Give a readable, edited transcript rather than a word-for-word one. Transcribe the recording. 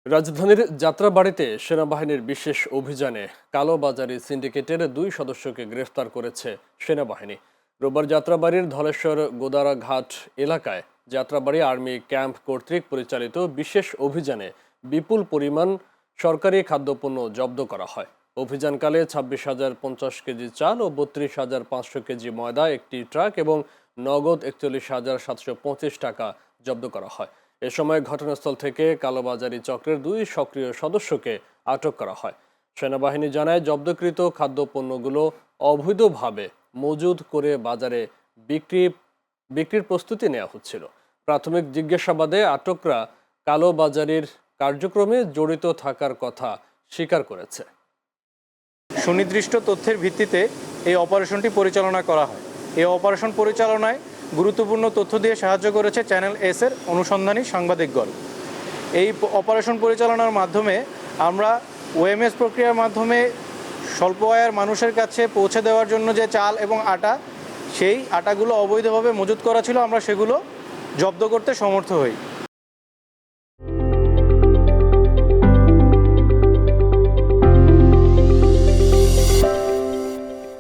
রাজধানীর যাত্রাবাড়ীতে সেনাবাহিনীর বিশেষ অভিযানে কালোবাজারি সিন্ডিকেটের 2 সদস্যকে গ্রেফতার করেছে সেনাবাহিনী। রোববার যাত্রাবাড়ির ধলেশ্বর গোদারাঘাট এলাকায় যাত্রাবাড়ি আর্মি ক্যাম্প কর্তৃক পরিচালিত বিশেষ অভিযানে বিপুল পরিমাণ সরকারি খাদ্যপণ্য জব্দ করা হয়। অভিযানকালে 26,050 কেজি চাল ও 32,500 কেজি ময়দা, একটি ট্রাক এবং নগদ 41,725 টাকা জব্দ করা হয়। এ সময় ঘটনাস্থল থেকে কালোবাজারি চক্রের 2 সক্রিয় সদস্যকে আটক করা হয়। সেনাবাহিনী জানায়, জব্দকৃত খাদ্যপণ্যগুলো অবৈধভাবে মজুদ করে বাজারে বিক্রির প্রস্তুতি নেওয়া হচ্ছিল। প্রাথমিক জিজ্ঞাসাবাদে আটকরা কালোবাজারির কার্যক্রমে জড়িত থাকার কথা স্বীকার করেছে। সুনির্দিষ্ট তথ্যের ভিত্তিতে এই অপারেশনটি পরিচালনা করা হয়। এই অপারেশন পরিচালনায় গুরুত্বপূর্ণ তথ্য দিয়ে সাহায্য করেছে চ্যানেল এস-এর অনুসন্ধানী সাংবাদিকগণ। এই অপারেশন পরিচালনার মাধ্যমে আমরা ওএমএস প্রক্রিয়ার মাধ্যমে স্বল্প আয়ের মানুষের কাছে পৌঁছে দেওয়ার জন্য যে চাল এবং আটা, সেই আটাগুলো অবৈধভাবে মজুত করা ছিল, আমরা সেগুলো জব্দ করতে সমর্থ হই।